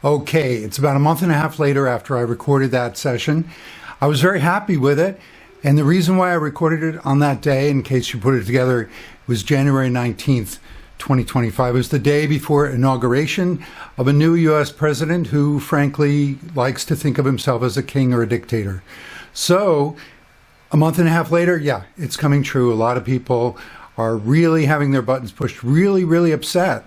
Okay, it's about a month and a half later after I recorded that session. I was very happy with it, and the reason why I recorded it on that day, in case you put it together, was January 19th, 2025. It was the day before inauguration of a new U.S. president who, frankly, likes to think of himself as a king or a dictator. So, a month and a half later, yeah, it's coming true. A lot of people are really having their buttons pushed, really, really upset.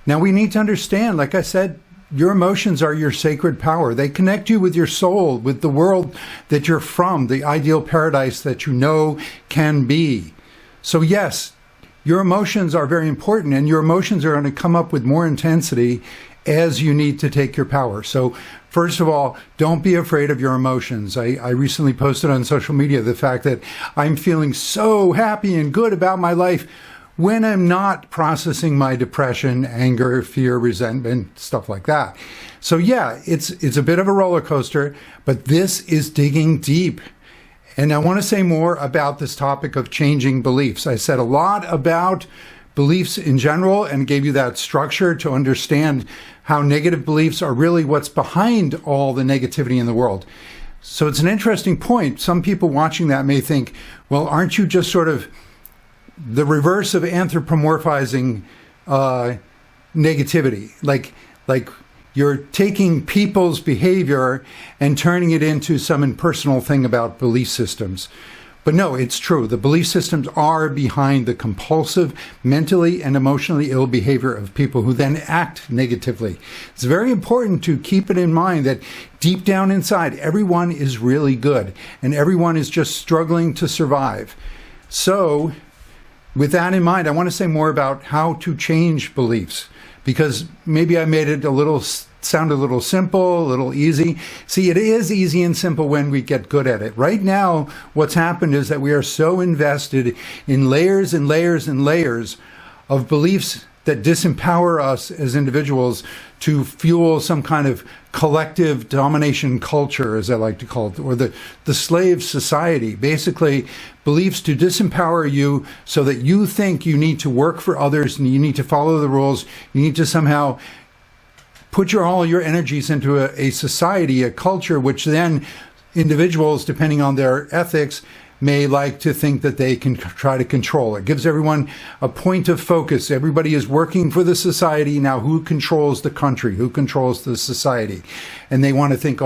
Now, we need to understand, like I said, your emotions are your sacred power. They connect you with your soul, with the world that you're from, the ideal paradise that you know can be. So yes, your emotions are very important, and your emotions are going to come up with more intensity as you need to take your power. So first of all, don't be afraid of your emotions. I recently posted on social media the fact that I'm feeling so happy and good about my life when I'm not processing my depression, anger, fear, resentment, stuff like that. So yeah, it's a bit of a roller coaster, but this is digging deep. And I want to say more about this topic of changing beliefs. I said a lot about beliefs in general and gave you that structure to understand how negative beliefs are really what's behind all the negativity in the world. So it's an interesting point. Some people watching that may think, well, aren't you just sort of the reverse of anthropomorphizing negativity? Like you're taking people's behavior and turning it into some impersonal thing about belief systems. But no, it's true. The belief systems are behind the compulsive, mentally and emotionally ill behavior of people who then act negatively. It's very important to keep it in mind that deep down inside, everyone is really good and everyone is just struggling to survive. So, with that in mind, I want to say more about how to change beliefs, because maybe I made it sound a little simple, a little easy. See, it is easy and simple when we get good at it. Right now, what's happened is that we are so invested in layers and layers and layers of beliefs that disempower us as individuals to fuel some kind of collective domination culture, as I like to call it, or the slave society. Basically, beliefs to disempower you so that you think you need to work for others and you need to follow the rules. You need to somehow put all your energies into a society, a culture, which then individuals, depending on their ethics, may like to think that they can try to control. It gives everyone a point of focus. Everybody is working for the society. Now, who controls the country? Who controls the society? And they want to think,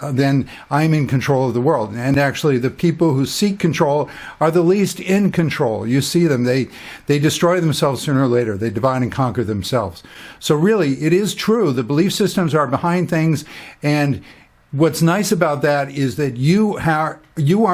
then I'm in control of the world. And actually, the people who seek control are the least in control. You see them. They destroy themselves sooner or later. They divide and conquer themselves. So really, it is true. The belief systems are behind things, and what's nice about that is that you are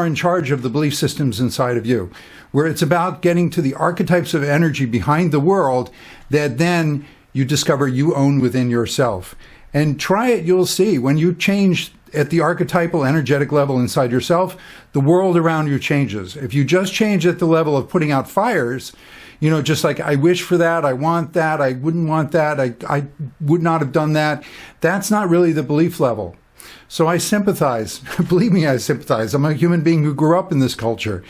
in charge of the belief systems inside of you, where it's about getting to the archetypes of energy behind the world that then you discover you own within yourself. And try it, you'll see. When you change at the archetypal energetic level inside yourself, the world around you changes. If you just change at the level of putting out fires, just like, I wish for that, I want that, I wouldn't want that, I would not have done that, that's not really the belief level. So I sympathize. Believe me, I sympathize. I'm a human being who grew up in this culture.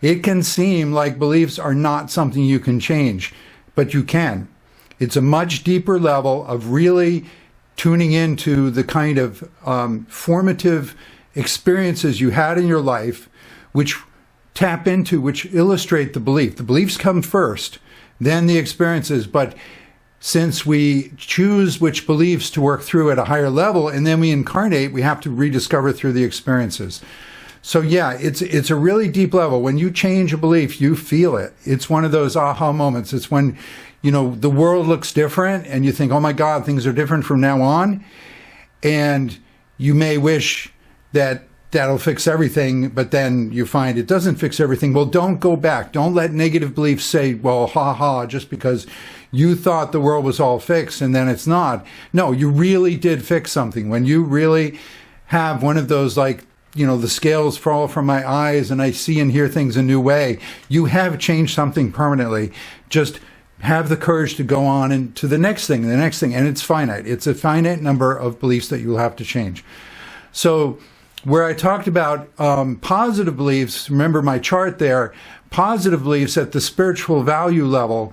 It can seem like beliefs are not something you can change, but you can. It's a much deeper level of really tuning into the kind of formative experiences you had in your life, which illustrate the belief. The beliefs come first, then the experiences, but since we choose which beliefs to work through at a higher level and then we incarnate, we have to rediscover through the experiences. So yeah, it's a really deep level. When you change a belief, you feel it. It's one of those aha moments. It's when, the world looks different and you think, oh my God, things are different from now on. And you may wish that that'll fix everything, but then you find it doesn't fix everything. Well, don't go back. Don't let negative beliefs say, well, just because you thought the world was all fixed and then it's not. No, you really did fix something. When you really have one of those, like, the scales fall from my eyes and I see and hear things a new way, you have changed something permanently. Just have the courage to go on and to the next thing, and it's finite. It's a finite number of beliefs that you'll have to change. So where I talked about positive beliefs, remember my chart there, positive beliefs at the spiritual value level,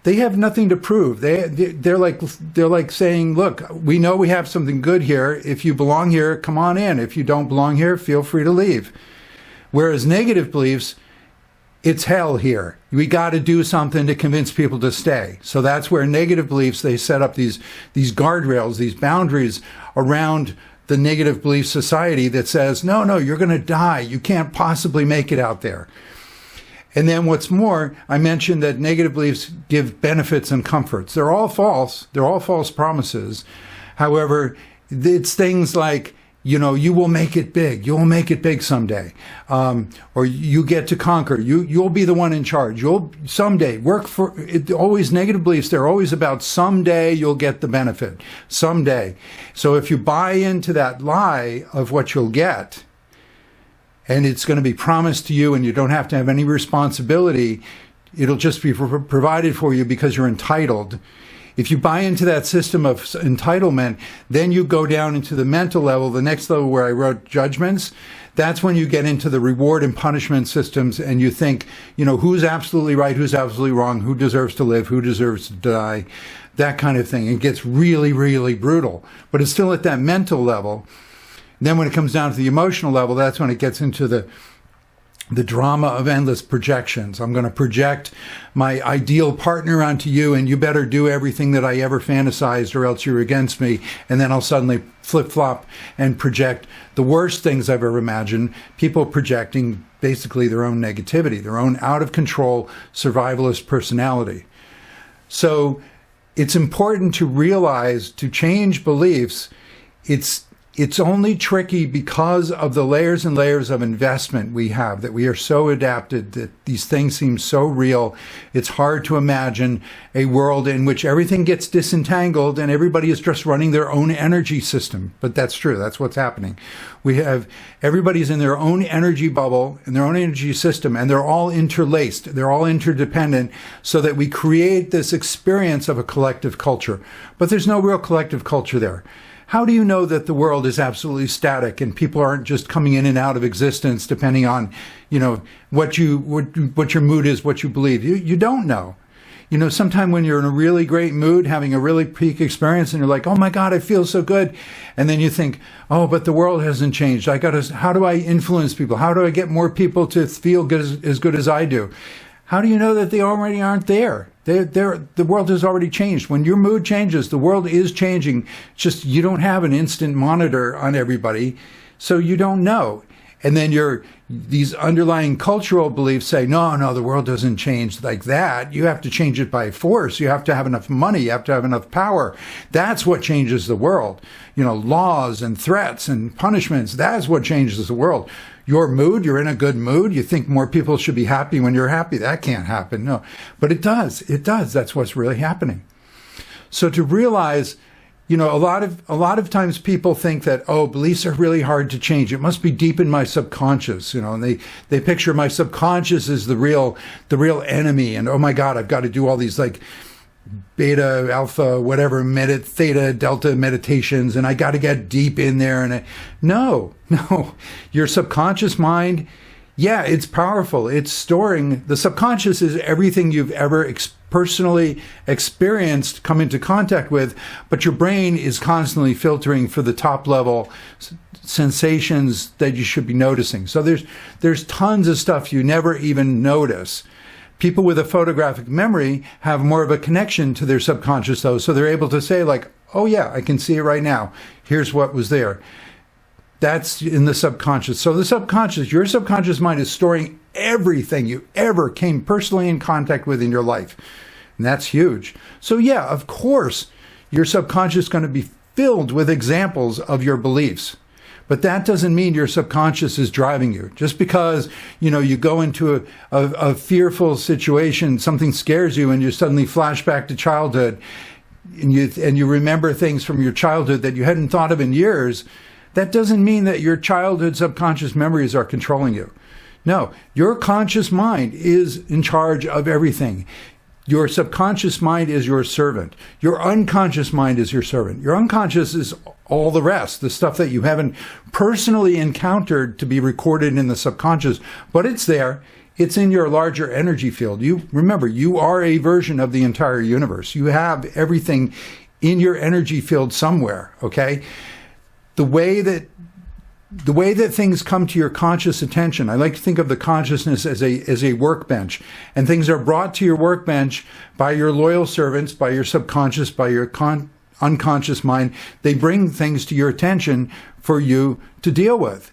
they have nothing to prove. They're like saying, look, we know we have something good here. If you belong here, come on in. If you don't belong here, feel free to leave. Whereas negative beliefs, it's hell here. We got to do something to convince people to stay. So that's where negative beliefs, they set up these guardrails, these boundaries around the negative belief society that says, no, you're going to die. You can't possibly make it out there. And then what's more, I mentioned that negative beliefs give benefits and comforts. They're all false. They're all false promises. However, it's things like, you will make it big. You'll make it big someday. Or you get to conquer. You'll be the one in charge. You'll someday work for it. Always negative beliefs. They're always about someday you'll get the benefit. Someday. So if you buy into that lie of what you'll get, and it's going to be promised to you and you don't have to have any responsibility, it'll just be provided for you because you're entitled. If you buy into that system of entitlement, then you go down into the mental level, the next level where I wrote judgments. That's when you get into the reward and punishment systems and you think, who's absolutely right, who's absolutely wrong, who deserves to live, who deserves to die, that kind of thing. It gets really, really brutal. But it's still at that mental level. Then when it comes down to the emotional level, that's when it gets into the drama of endless projections. I'm going to project my ideal partner onto you, and you better do everything that I ever fantasized or else you're against me. And then I'll suddenly flip-flop and project the worst things I've ever imagined, people projecting basically their own negativity, their own out-of-control survivalist personality. So it's important to realize, to change beliefs, it's only tricky because of the layers and layers of investment we have, that we are so adapted, that these things seem so real. It's hard to imagine a world in which everything gets disentangled and everybody is just running their own energy system. But that's true. That's what's happening. Everybody's in their own energy bubble, in their own energy system, and they're all interlaced. They're all interdependent so that we create this experience of a collective culture. But there's no real collective culture there. How do you know that the world is absolutely static and people aren't just coming in and out of existence depending on, what your mood is, what you believe? You don't know. Sometime when you're in a really great mood, having a really peak experience, and you're like, oh my God, I feel so good. And then you think, oh, but the world hasn't changed. How do I influence people? How do I get more people to feel as good as I do? How do you know that they already aren't there? The world has already changed. When your mood changes, the world is changing. It's just you don't have an instant monitor on everybody, so you don't know. And then these underlying cultural beliefs say, no, the world doesn't change like that. You have to change it by force. You have to have enough money. You have to have enough power. That's what changes the world. Laws and threats and punishments, that's what changes the world. Your mood, you're in a good mood. You think more people should be happy when you're happy. That can't happen. No, but it does. It does. That's what's really happening. So to realize, a lot of times people think that, beliefs are really hard to change. It must be deep in my subconscious, and they picture my subconscious as the real enemy. And oh my God, I've got to do all these like beta, alpha, whatever, theta, delta meditations, and I got to get deep in there. And no, your subconscious mind, it's powerful. It's storing. The subconscious is everything you've ever personally experienced, come into contact with, but your brain is constantly filtering for the top level sensations that you should be noticing. So there's tons of stuff you never even notice. People with a photographic memory have more of a connection to their subconscious, though, so they're able to say, like, oh yeah, I can see it right now. Here's what was there. That's in the subconscious. So your subconscious mind is storing everything you ever came personally in contact with in your life. And that's huge. So yeah, of course, your subconscious is going to be filled with examples of your beliefs. But that doesn't mean your subconscious is driving you. Just because, you go into a fearful situation, something scares you, and you suddenly flash back to childhood, and you remember things from your childhood that you hadn't thought of in years, that doesn't mean that your childhood subconscious memories are controlling you. No, your conscious mind is in charge of everything. Your subconscious mind is your servant. Your unconscious mind is your servant. Your unconscious is all the rest, the stuff that you haven't personally encountered to be recorded in the subconscious, but it's there. It's in your larger energy field. You remember, you are a version of the entire universe. You have everything in your energy field somewhere, okay? The way that things come to your conscious attention, I like to think of the consciousness as a workbench, and things are brought to your workbench by your loyal servants, by your subconscious, by your unconscious mind. They bring things to your attention for you to deal with.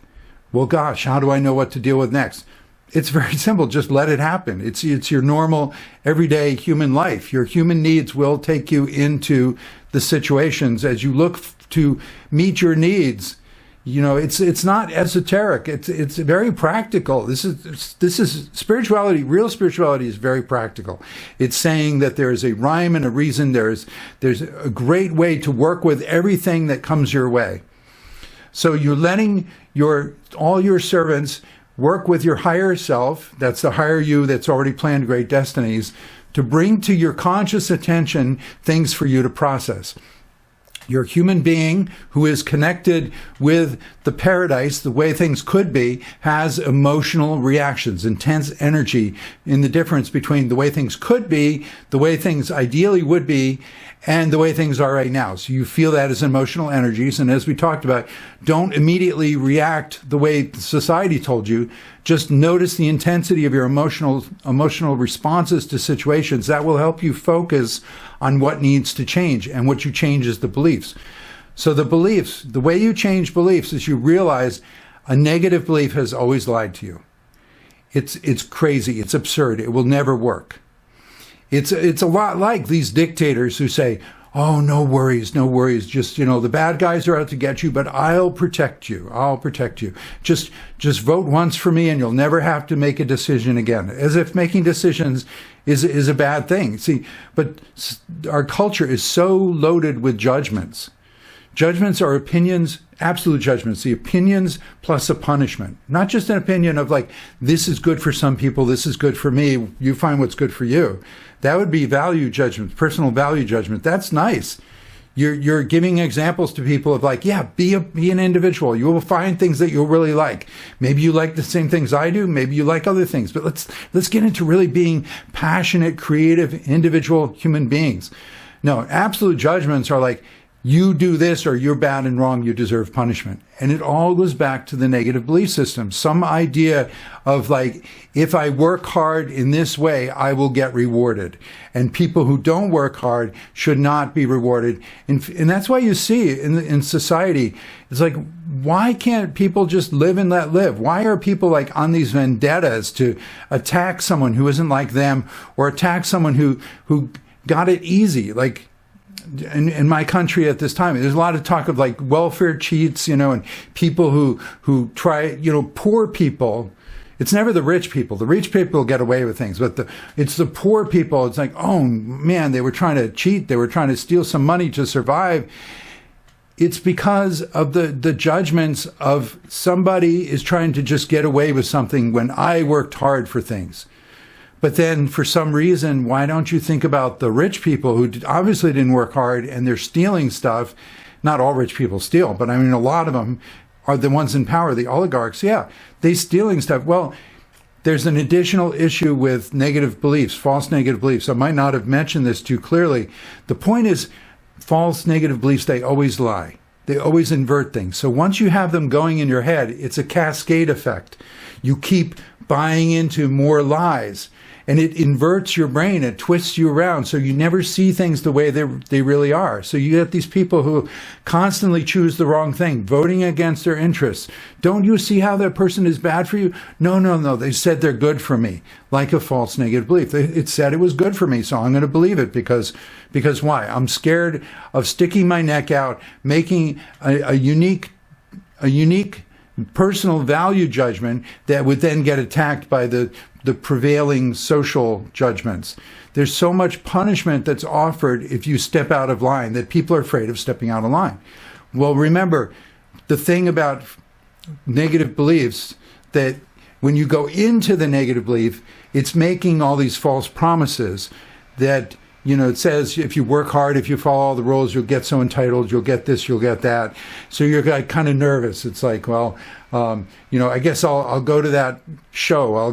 Well, gosh, how do I know what to deal with next? It's very simple. Just let it happen. It's your normal, everyday human life. Your human needs will take you into the situations as you look to meet your needs. You know, it's not esoteric. It's very practical. This is spirituality. Real spirituality is very practical. It's saying that there is a rhyme and a reason. There's a great way to work with everything that comes your way. So you're letting all your servants work with your higher self. That's the higher you that's already planned great destinies, to bring to your conscious attention things for you to process. You're a human being who is connected with the paradise, the way things could be, has emotional reactions, intense energy in the difference between the way things could be, the way things ideally would be, and the way things are right now. So you feel that as emotional energies. And as we talked about, don't immediately react the way society told you. Just notice the intensity of your emotional responses to situations. That will help you focus on what needs to change. And what you change is the beliefs. So the beliefs, the way you change beliefs is you realize a negative belief has always lied to you. It's crazy. It's absurd. It will never work. It's a lot like these dictators who say, oh, no worries. Just, the bad guys are out to get you, but I'll protect you. Just vote once for me and you'll never have to make a decision again. As if making decisions is a bad thing. See, but our culture is so loaded with judgments. Judgments are opinions, absolute judgments, the opinions plus a punishment. Not just an opinion of like, this is good for some people, this is good for me, you find what's good for you. That would be value judgment, personal value judgment. That's nice. You're giving examples to people of like, yeah, be an individual. You will find things that you'll really like. Maybe you like the same things I do. Maybe you like other things. But let's get into really being passionate, creative, individual human beings. No, absolute judgments are like, you do this or you're bad and wrong, you deserve punishment. And it all goes back to the negative belief system. Some idea of like, if I work hard in this way, I will get rewarded. And people who don't work hard should not be rewarded. And that's why you see in society, it's like, why can't people just live and let live? Why are people like on these vendettas to attack someone who isn't like them or attack someone who got it easy? Like, in my country at this time, there's a lot of talk of like welfare cheats, and people who try, poor people. It's never the rich people. The rich people get away with things, but it's the poor people. It's like, oh man, they were trying to cheat. They were trying to steal some money to survive. It's because of the judgments of somebody is trying to just get away with something when I worked hard for things. But then for some reason, why don't you think about the rich people who obviously didn't work hard and they're stealing stuff? Not all rich people steal, but I mean, a lot of them are the ones in power, the oligarchs. Yeah, they stealing stuff. Well, there's an additional issue with negative beliefs, false negative beliefs. I might not have mentioned this too clearly. The point is, false negative beliefs, they always lie. They always invert things. So once you have them going in your head, it's a cascade effect. You keep buying into more lies. And it inverts your brain, it twists you around, so you never see things the way they really are. So you get these people who constantly choose the wrong thing, voting against their interests. Don't you see how that person is bad for you? No, they said they're good for me, like a false negative belief. It said it was good for me, so I'm going to believe it because why? I'm scared of sticking my neck out, making a unique personal value judgment that would then get attacked by the prevailing social judgments. There's so much punishment that's offered if you step out of line that people are afraid of stepping out of line. Well, remember, the thing about negative beliefs, that when you go into the negative belief, it's making all these false promises that it says if you work hard, if you follow all the rules, you'll get so entitled, you'll get this, you'll get that. So you're like kind of nervous. It's like, well, I guess I'll go to that show. I'll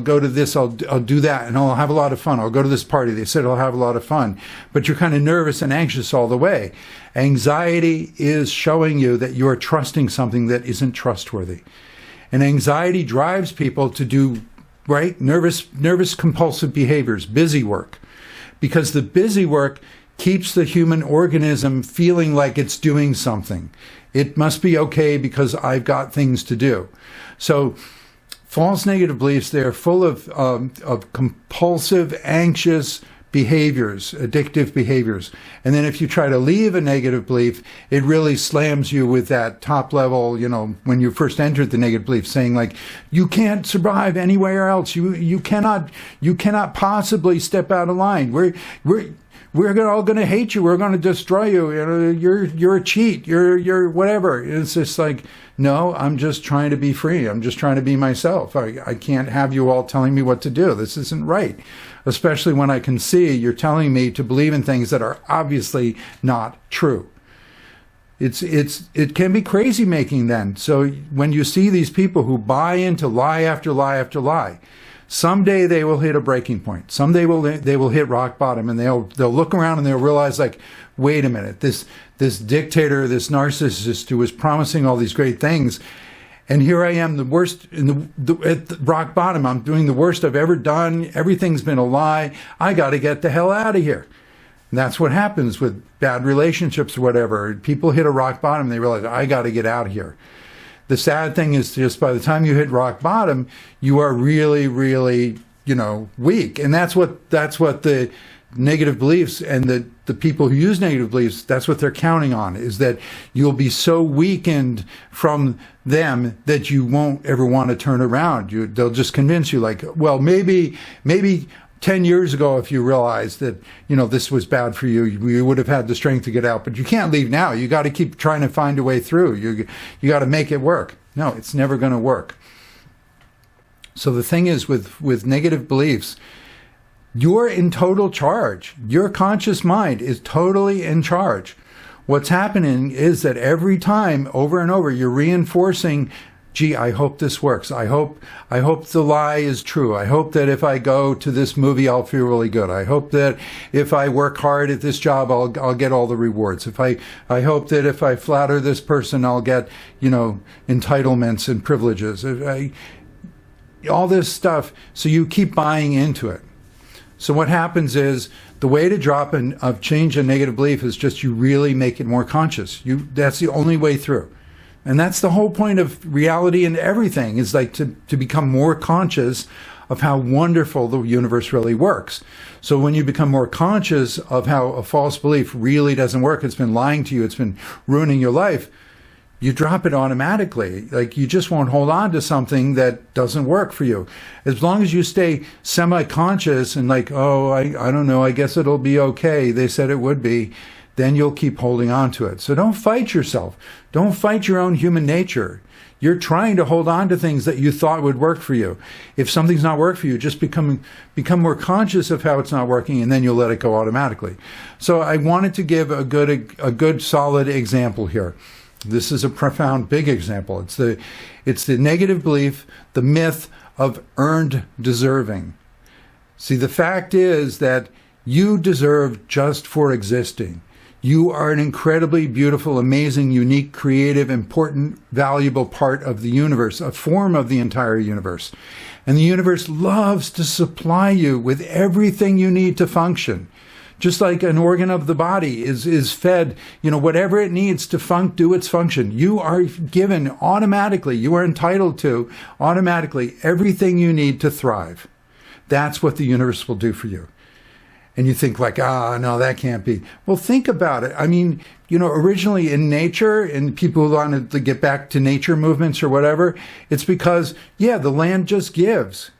go to this. I'll do that, and I'll have a lot of fun. I'll go to this party. They said I'll have a lot of fun, but you're kind of nervous and anxious all the way. Anxiety is showing you that you are trusting something that isn't trustworthy, and anxiety drives people to do nervous compulsive behaviors, busy work. Because the busy work keeps the human organism feeling like it's doing something. It must be okay because I've got things to do. So false negative beliefs, they're full of compulsive, anxious behaviors, addictive behaviors. And then if you try to leave a negative belief, it really slams you with that top level, when you first entered the negative belief, saying like, you can't survive anywhere else. You cannot possibly step out of line. We're all going to hate you. We're going to destroy you. You're a cheat. You're whatever. It's just like, no, I'm just trying to be free. I'm just trying to be myself. I can't have you all telling me what to do. This isn't right. Especially when I can see you're telling me to believe in things that are obviously not true. It can be crazy making then. So when you see these people who buy into lie after lie after lie, someday they will hit a breaking point. Someday they will hit rock bottom, and they'll look around and they'll realize, like, wait a minute, this dictator, this narcissist who was promising all these great things, and here I am, the worst at the rock bottom. I'm doing the worst I've ever done. Everything's been a lie. I got to get the hell out of here. And that's what happens with bad relationships or whatever. People hit a rock bottom. They realize, I got to get out of here. The sad thing is just by the time you hit rock bottom, you are really, really, weak. And that's what the negative beliefs and the people who use negative beliefs, that's what they're counting on, is that you'll be so weakened from them that you won't ever want to turn around. They'll just convince you, like, well, maybe 10 years ago, if you realized that, this was bad for you, you would have had the strength to get out, but you can't leave now. You got to keep trying to find a way through. You got to make it work. No, it's never going to work. So the thing is with negative beliefs, you're in total charge. Your conscious mind is totally in charge. What's happening is that every time, over and over, you're reinforcing, gee, I hope this works. I hope the lie is true. I hope that if I go to this movie, I'll feel really good. I hope that if I work hard at this job, I'll get all the rewards. I hope that if I flatter this person, I'll get, entitlements and privileges. All this stuff. So you keep buying into it. So what happens is the way to change a negative belief is just you really make it more conscious. That's the only way through. And that's the whole point of reality and everything, is like to become more conscious of how wonderful the universe really works. So when you become more conscious of how a false belief really doesn't work, it's been lying to you, it's been ruining your life, you drop it automatically. Like, you just won't hold on to something that doesn't work for you. As long as you stay semi-conscious and like, oh, I don't know, I guess it'll be okay. They said it would be. Then you'll keep holding on to it. So don't fight yourself. Don't fight your own human nature. You're trying to hold on to things that you thought would work for you. If something's not work for you, just become more conscious of how it's not working, and then you'll let it go automatically. So I wanted to give a good solid example here. This is a profound, big example. It's the negative belief, the myth of earned deserving. See, the fact is that you deserve just for existing. You are an incredibly beautiful, amazing, unique, creative, important, valuable part of the universe, a form of the entire universe. And the universe loves to supply you with everything you need to function. Just like an organ of the body is fed, whatever it needs to do its function. You are given automatically, you are entitled to automatically everything you need to thrive. That's what the universe will do for you. And you think like, no, that can't be. Well, think about it. I mean, originally in nature, and people who wanted to get back to nature movements or whatever, it's because, the land just gives.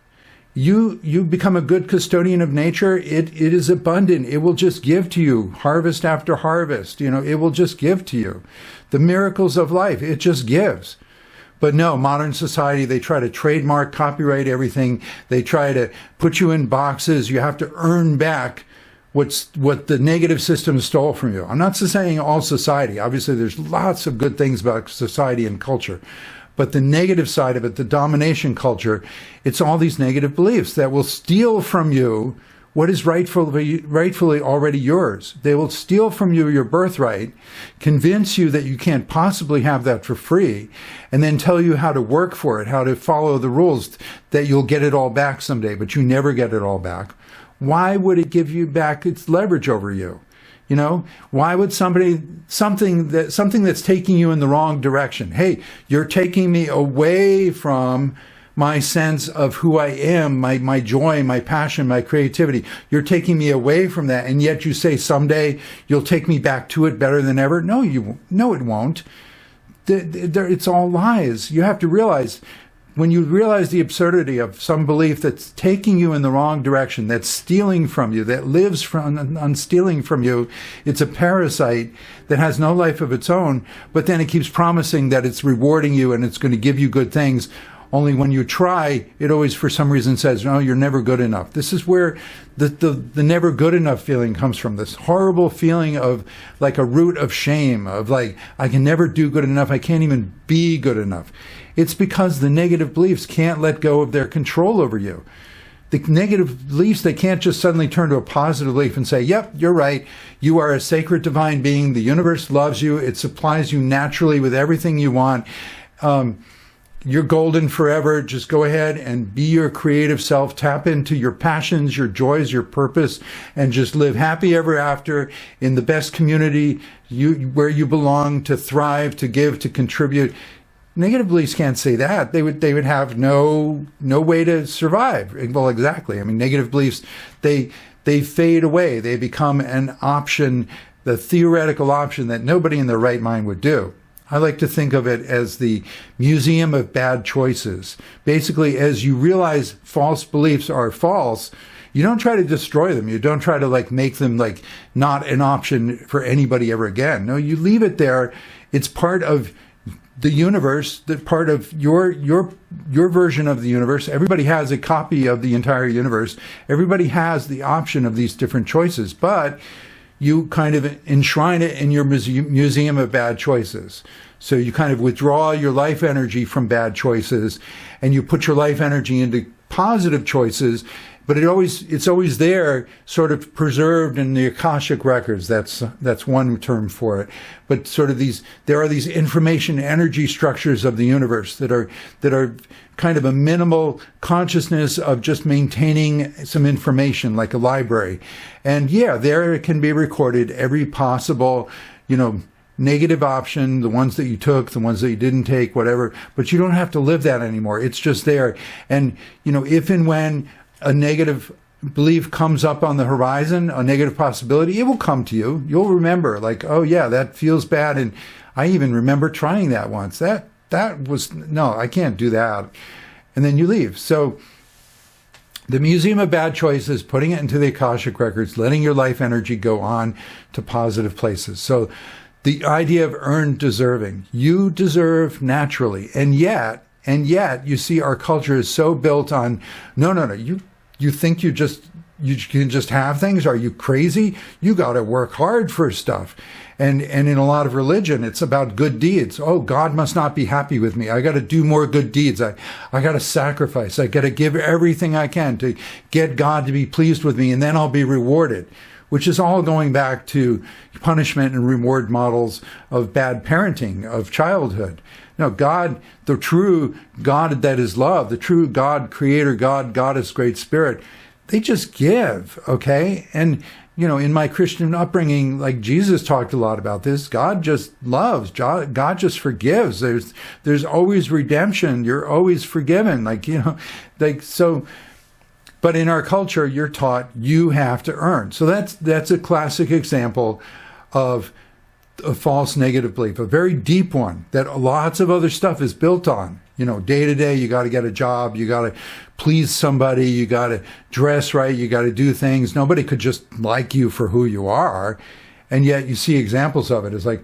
You become a good custodian of nature. It is abundant. It will just give to you harvest after harvest. It will just give to you. The miracles of life, it just gives. But no, modern society, they try to trademark, copyright everything. They try to put you in boxes. You have to earn back what the negative system stole from you. I'm not saying all society. Obviously, there's lots of good things about society and culture. But the negative side of it, the domination culture, it's all these negative beliefs that will steal from you what is rightfully already yours. They will steal from you your birthright, convince you that you can't possibly have that for free, and then tell you how to work for it, how to follow the rules, that you'll get it all back someday, but you never get it all back. Why would it give you back its leverage over you? You know, why would something that's taking you in the wrong direction? Hey, you're taking me away from my sense of who I am, my joy, my passion, my creativity. You're taking me away from that, and yet you say someday you'll take me back to it better than ever. No, it won't. It's all lies. You have to realize, when you realize the absurdity of some belief that's taking you in the wrong direction, that's stealing from you, that lives on stealing from you, it's a parasite that has no life of its own, but then it keeps promising that it's rewarding you and it's going to give you good things. Only when you try, it always, for some reason, says, no, you're never good enough. This is where the never good enough feeling comes from, this horrible feeling of like a root of shame, of like, I can never do good enough. I can't even be good enough. It's because the negative beliefs can't let go of their control over you. The negative beliefs, they can't just suddenly turn to a positive belief and say, yep, you're right. You are a sacred divine being. The universe loves you. It supplies you naturally with everything you want. You're golden forever. Just go ahead and be your creative self. Tap into your passions, your joys, your purpose, and just live happy ever after in the best community where you belong, to thrive, to give, to contribute. Negative beliefs can't say that. They would have no way to survive. Well, exactly. I mean, negative beliefs, they fade away. They become an option, the theoretical option that nobody in their right mind would do. I like to think of it as the museum of bad choices. Basically, as you realize false beliefs are false, you don't try to destroy them. You don't try to like make them like not an option for anybody ever again. No, you leave it there. It's part of the universe, that part of your version of the universe. Everybody has a copy of the entire universe. Everybody has the option of these different choices, but you kind of enshrine it in your museum of bad choices. So you kind of withdraw your life energy from bad choices, and you put your life energy into positive choices, but it's always there, sort of preserved in the Akashic records. That's one term for it. But sort of there are these information energy structures of the universe that are kind of a minimal consciousness of just maintaining some information, like a library. And yeah, there it can be recorded, every possible, negative option, the ones that you took, the ones that you didn't take, whatever, but you don't have to live that anymore. It's just there. And, if and when a negative belief comes up on the horizon, a negative possibility, it will come to you. You'll remember, like, oh yeah, that feels bad. And I even remember trying that once. That was, no, I can't do that. And then you leave. So the Museum of Bad Choices, putting it into the Akashic records, letting your life energy go on to positive places. So the idea of earned deserving, you deserve naturally. And yet, you see, our culture is so built on, no, you think you can just have things? Are you crazy? You got to work hard for stuff. And in a lot of religion, it's about good deeds. Oh, God must not be happy with me. I got to do more good deeds. I got to sacrifice. I got to give everything I can to get God to be pleased with me, and then I'll be rewarded, which is all going back to punishment and reward models of bad parenting, of childhood. No, God, the true God that is love, the true God, creator God, Goddess, Great Spirit, they just give, okay? And, in my Christian upbringing, like Jesus talked a lot about this, God just loves, God just forgives. There's always redemption. You're always forgiven. So, but in our culture, you're taught you have to earn. So that's a classic example of a false negative belief, a very deep one that lots of other stuff is built on. Day to day, you got to get a job, you got to please somebody, you got to dress right, you got to do things. Nobody could just like you for who you are. And yet you see examples of it. It's like,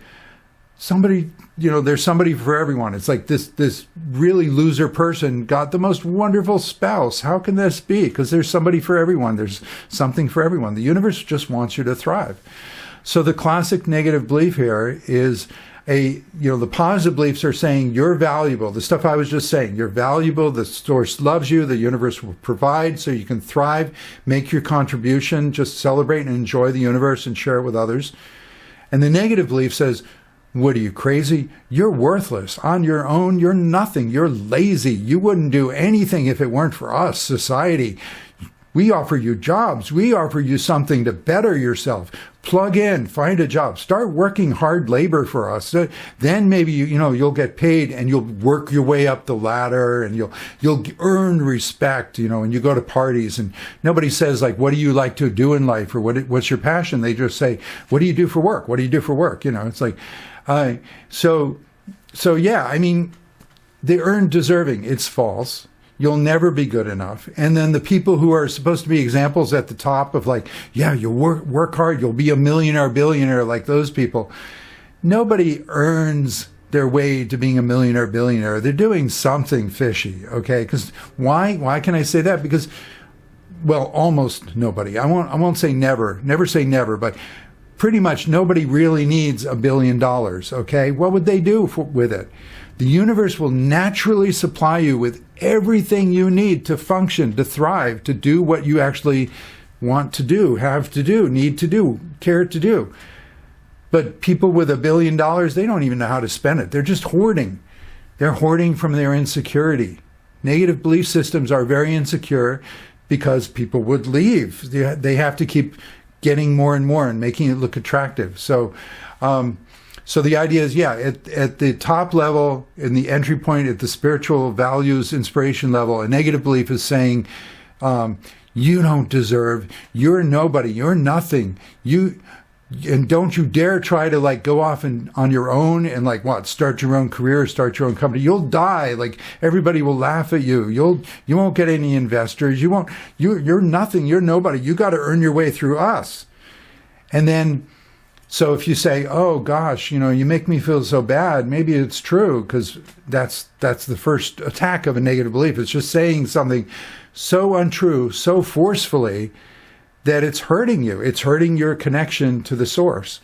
somebody, there's somebody for everyone. It's like this really loser person got the most wonderful spouse. How can this be? Because there's somebody for everyone. There's something for everyone. The universe just wants you to thrive. So the classic negative belief here is the positive beliefs are saying you're valuable. The stuff I was just saying, you're valuable. The source loves you. The universe will provide so you can thrive, make your contribution, just celebrate and enjoy the universe and share it with others. And the negative belief says, what are you, crazy? You're worthless. On your own, you're nothing. You're lazy. You wouldn't do anything if it weren't for us, society. We offer you jobs. We offer you something to better yourself. Plug in, find a job, start working hard labor for us. Then maybe you'll get paid and you'll work your way up the ladder and you'll earn respect, and you go to parties and nobody says like, what do you like to do in life or what's your passion? They just say, what do you do for work? What do you do for work? It's like, so yeah, I mean, they earn deserving. It's false. You'll never be good enough. And then the people who are supposed to be examples at the top of like, yeah, you work hard, you'll be a millionaire, billionaire, like those people. Nobody earns their way to being a millionaire, billionaire. They're doing something fishy, okay? Because why can I say that? Because, well, almost nobody. I won't say never say never, but pretty much nobody really needs $1 billion, okay? What would they do with it? The universe will naturally supply you with everything you need to function, to thrive, to do what you actually want to do, have to do, need to do, care to do. But people with $1 billion, they don't even know how to spend it. They're just hoarding. They're hoarding from their insecurity. Negative belief systems are very insecure because people would leave. They have to keep getting more and more and making it look attractive. So the idea is, yeah, at the top level, in the entry point, at the spiritual values, inspiration level, a negative belief is saying, you don't deserve, you're nobody, you're nothing, and don't you dare try to like go off on your own and like start your own career, start your own company. You'll die. Like everybody will laugh at you. You won't get any investors. You're nothing. You're nobody. You got to earn your way through us. And then, so if you say, oh gosh, you make me feel so bad, maybe it's true, because that's the first attack of a negative belief. It's just saying something so untrue, so forcefully, that it's hurting you. It's hurting your connection to the source.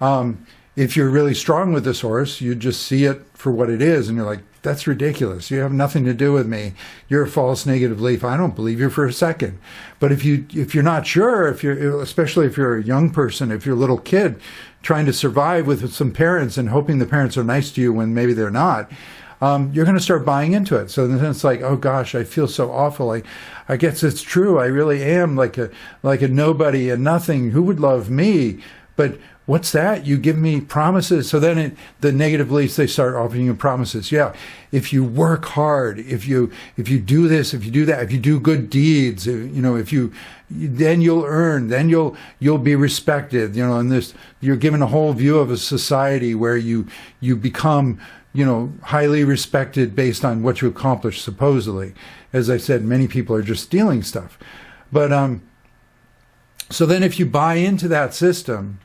If you're really strong with the source, you just see it for what it is, and you're like, that's ridiculous. You have nothing to do with me. You're a false negative belief. I don't believe you for a second. But if you're not sure, especially if you're a young person, if you're a little kid trying to survive with some parents and hoping the parents are nice to you when maybe they're not, you're going to start buying into it. So then it's like, oh gosh, I feel so awful. I guess it's true. I really am like a nobody and nothing. Who would love me? But what's that? You give me promises. So then the negative beliefs, they start offering you promises. Yeah, if you work hard, if you do this, if you do that, if you do good deeds, then you'll earn, then you'll be respected. And you're given a whole view of a society where you become highly respected based on what you accomplish, supposedly. As I said, many people are just stealing stuff. But so then if you buy into that system,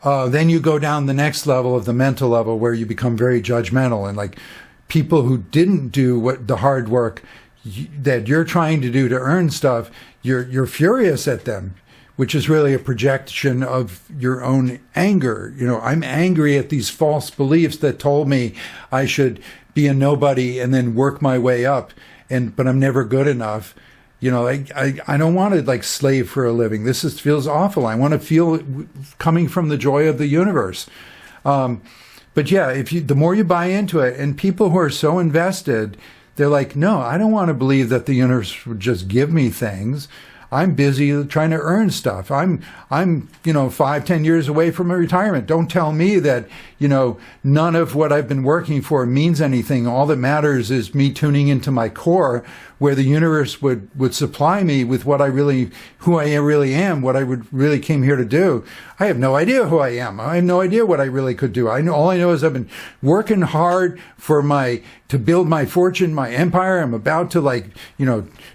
then you go down the next level of the mental level where you become very judgmental, and like people who didn't do what the hard work that you're trying to do to earn stuff, you're furious at them, which is really a projection of your own anger. I'm angry at these false beliefs that told me I should be a nobody and then work my way up, but I'm never good enough. I don't want to like slave for a living. This feels awful. I want to feel coming from the joy of the universe. But yeah, the more you buy into it, and people who are so invested, they're like, no, I don't want to believe that the universe would just give me things. I'm busy trying to earn stuff. I'm 5-10 years away from a retirement. Don't tell me that, none of what I've been working for means anything. All that matters is me tuning into my core, where the universe would supply me with who I really am, what I would really came here to do. I have no idea who I am. I have no idea what I really could do. All I know is I've been working hard to build my fortune, my empire. I'm about to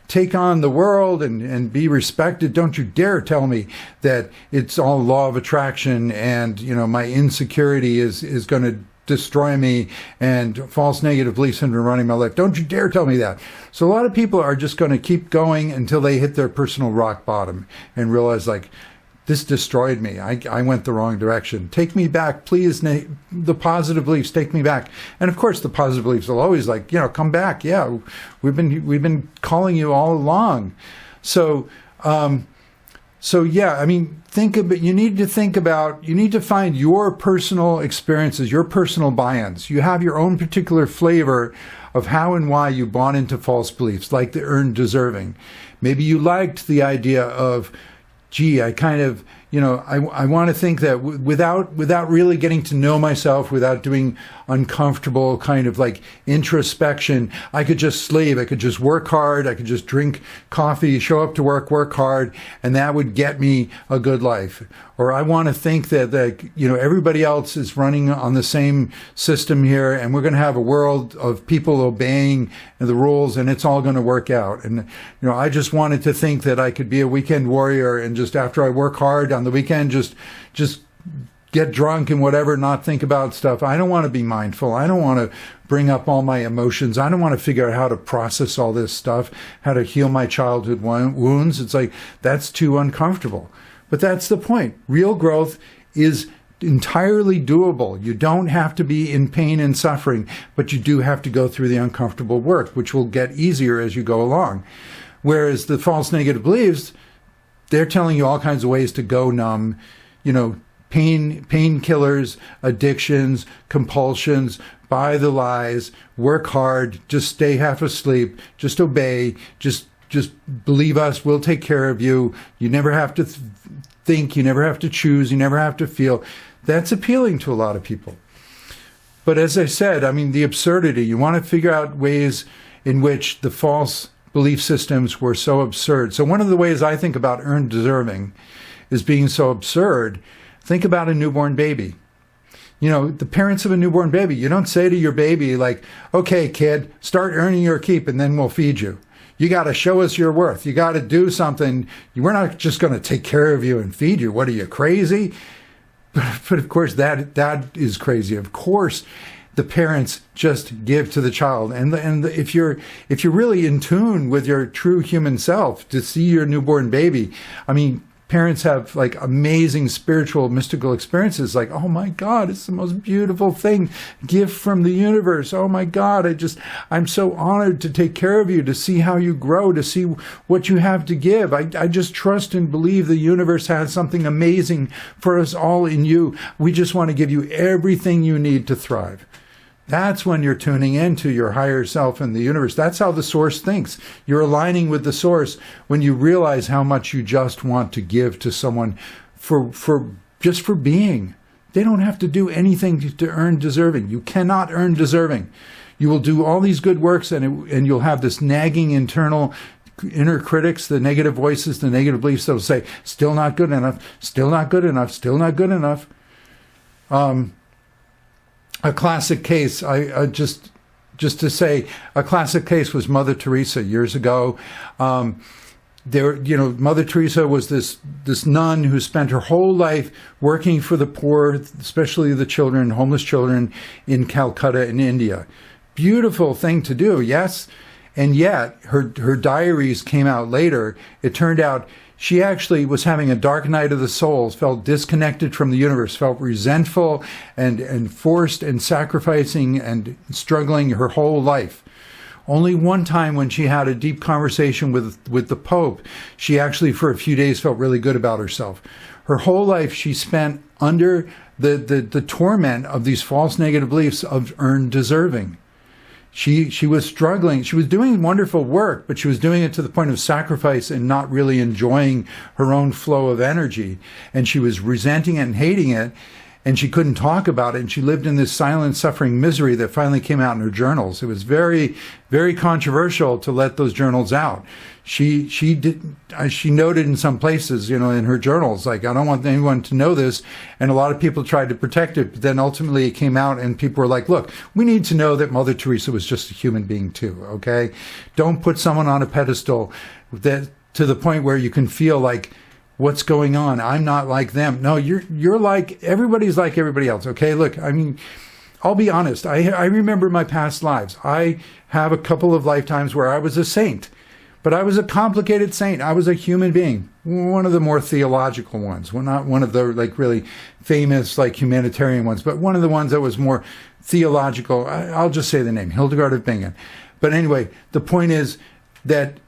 take on the world and be respected. Don't you dare tell me that it's all law of attraction and, my insecurity is going to destroy me, and false negative beliefs have been running my life. Don't you dare tell me that. So a lot of people are just going to keep going until they hit their personal rock bottom and realize, like, this destroyed me. I went the wrong direction. Take me back, please. The positive beliefs, take me back. And of course, the positive beliefs will always, like, come back. Yeah, we've been calling you all along. So yeah, I mean, you need to find your personal experiences, your personal buy-ins. You have your own particular flavor of how and why you bought into false beliefs, like the earned deserving. Maybe you liked the idea of, gee, I kind of, I want to think that without really getting to know myself, without doing uncomfortable kind of like introspection, I could just slave. I could just work hard. I could just drink coffee, show up to work hard, and that would get me a good life. Or I want to think that everybody else is running on the same system here, and we're going to have a world of people obeying the rules, and it's all going to work out. And I just wanted to think that I could be a weekend warrior, and just after I work hard on the weekend, just get drunk and whatever, not think about stuff. I don't want to be mindful. I don't want to bring up all my emotions. I don't want to figure out how to process all this stuff, how to heal my childhood wounds. It's like, that's too uncomfortable. But that's the point. Real growth is entirely doable. You don't have to be in pain and suffering, but you do have to go through the uncomfortable work, which will get easier as you go along. Whereas the false negative beliefs, they're telling you all kinds of ways to go numb, painkillers, addictions, compulsions, buy the lies, work hard, just stay half asleep, just obey, just believe us, we'll take care of you. You never have to think, you never have to choose, you never have to feel. That's appealing to a lot of people. But as I said, I mean, the absurdity, you want to figure out ways in which the false belief systems were so absurd. So one of the ways I think about earned deserving is being so absurd. Think about a newborn baby. The parents of a newborn baby, you don't say to your baby, like, okay, kid, start earning your keep and then we'll feed you. You got to show us your worth. You got to do something. We're not just going to take care of you and feed you. What are you, crazy? But of course, that is crazy. Of course, the parents just give to the child. And if you're really in tune with your true human self, to see your newborn baby, I mean, parents have like amazing spiritual, mystical experiences, like, oh my God, it's the most beautiful thing, gift from the universe. Oh my God, I'm so honored to take care of you, to see how you grow, to see what you have to give. I just trust and believe the universe has something amazing for us all in you. We just want to give you everything you need to thrive. That's when you're tuning into your higher self and the universe. That's how the source thinks. You're aligning with the source when you realize how much you just want to give to someone for being. They don't have to do anything to earn deserving. You cannot earn deserving. You will do all these good works and you'll have this nagging inner critics, the negative voices, the negative beliefs that will say, still not good enough, still not good enough, still not good enough. A classic case, just to say, a classic case was Mother Teresa years ago. Mother Teresa was this nun who spent her whole life working for the poor, especially the children, homeless children in Calcutta in India. Beautiful thing to do, yes. And yet, her diaries came out later. It turned out she actually was having a dark night of the soul, felt disconnected from the universe, felt resentful and forced and sacrificing and struggling her whole life. Only one time when she had a deep conversation with the Pope, she actually for a few days felt really good about herself. Her whole life she spent under the torment of these false negative beliefs of earned deserving. She was struggling. She was doing wonderful work, but she was doing it to the point of sacrifice and not really enjoying her own flow of energy. And she was resenting it and hating it, and she couldn't talk about it. And she lived in this silent suffering misery that finally came out in her journals. It was very, very controversial to let those journals out. She noted in some places, in her journals, like, I don't want anyone to know this. And a lot of people tried to protect it. But then ultimately it came out and people were like, look, we need to know that Mother Teresa was just a human being too, okay? Don't put someone on a pedestal that to the point where you can feel like, what's going on. I'm not like them. No, you're like, everybody's like everybody else. Okay, look, I mean, I'll be honest. I remember my past lives. I have a couple of lifetimes where I was a saint, but I was a complicated saint. I was a human being, one of the more theological ones. Well, not one of the like really famous like humanitarian ones, but one of the ones that was more theological. I'll just say the name, Hildegard of Bingen. But anyway, the point is that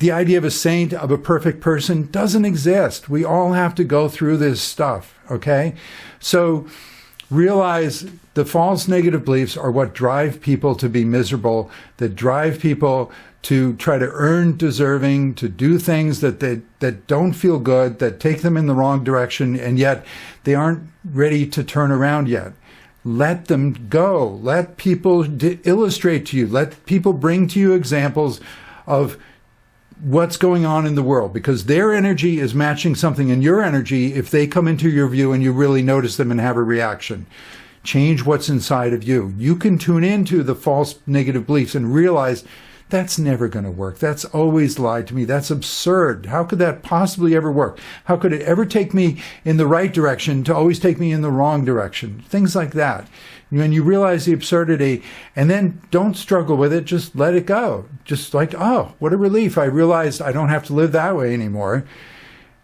the idea of a saint, of a perfect person, doesn't exist. We all have to go through this stuff, okay? So realize the false negative beliefs are what drive people to be miserable, that drive people to try to earn deserving, to do things that don't feel good, that take them in the wrong direction, and yet they aren't ready to turn around yet. Let them go. Let people illustrate to you. Let people bring to you examples of what's going on in the world, because their energy is matching something in your energy if they come into your view and you really notice them and have a reaction. Change what's inside of you. You can tune into the false negative beliefs and realize that's never going to work. That's always lied to me. That's absurd. How could that possibly ever work? How could it ever take me in the right direction to always take me in the wrong direction? Things like that. When you realize the absurdity, and then don't struggle with it, just let it go. Just like, oh, what a relief. I realized I don't have to live that way anymore.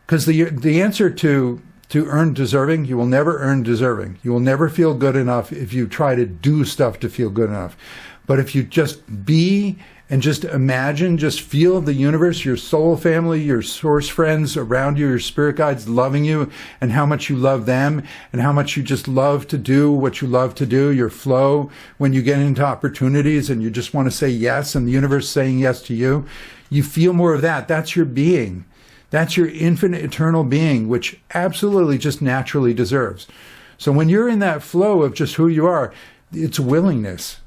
Because the answer to earn deserving, you will never earn deserving. You will never feel good enough if you try to do stuff to feel good enough. But if you just be and just imagine, just feel the universe, your soul family, your source friends around you, your spirit guides loving you, and how much you love them, and how much you just love to do what you love to do, your flow when you get into opportunities and you just want to say yes, and the universe saying yes to you. You feel more of that. That's your being. That's your infinite eternal being, which absolutely just naturally deserves. So when you're in that flow of just who you are, it's willingness.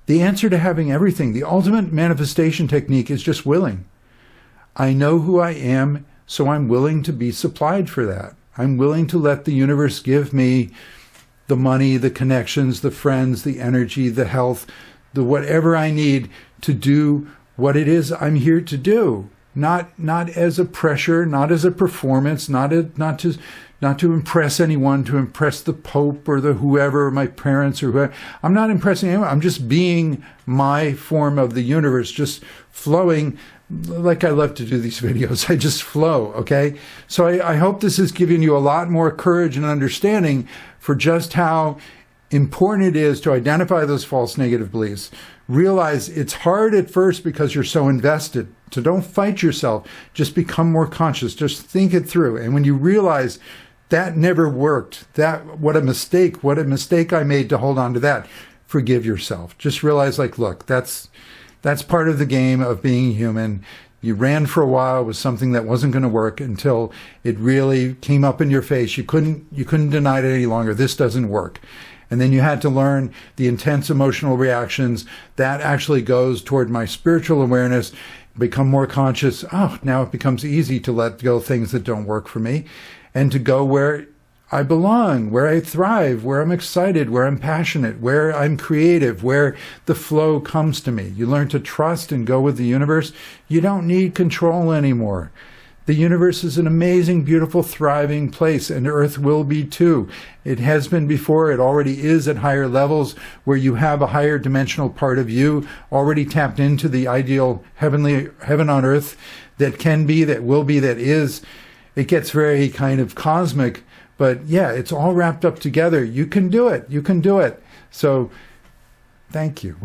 The answer to having everything, the ultimate manifestation technique is just willing. I know who I am, so I'm willing to be supplied for that. I'm willing to let the universe give me the money, the connections, the friends, the energy, the health, the whatever I need to do what it is I'm here to do. Not as a pressure, not as a performance, not to impress anyone, to impress the Pope or the whoever, or my parents or whoever. I'm not impressing anyone. I'm just being my form of the universe, just flowing like I love to do these videos. I just flow, okay? So I hope this has given you a lot more courage and understanding for just how important it is to identify those false negative beliefs. Realize it's hard at first because you're so invested. So don't fight yourself. Just become more conscious. Just think it through. And when you realize that never worked, what a mistake I made to hold on to that, forgive yourself. Just realize, like, look, that's part of the game of being human. You ran for a while with something that wasn't going to work until it really came up in your face. You couldn't deny it any longer. This doesn't work. And then you had to learn the intense emotional reactions. That actually goes toward my spiritual awareness, become more conscious. Oh, now it becomes easy to let go of things that don't work for me and to go where I belong, where I thrive, where I'm excited, where I'm passionate, where I'm creative, where the flow comes to me. You learn to trust and go with the universe. You don't need control anymore. The universe is an amazing, beautiful, thriving place, and Earth will be too. It has been before. It already is at higher levels where you have a higher dimensional part of you already tapped into the ideal heaven on earth that can be, that will be, that is. It gets very kind of cosmic, but yeah, it's all wrapped up together. You can do it. You can do it. So thank you.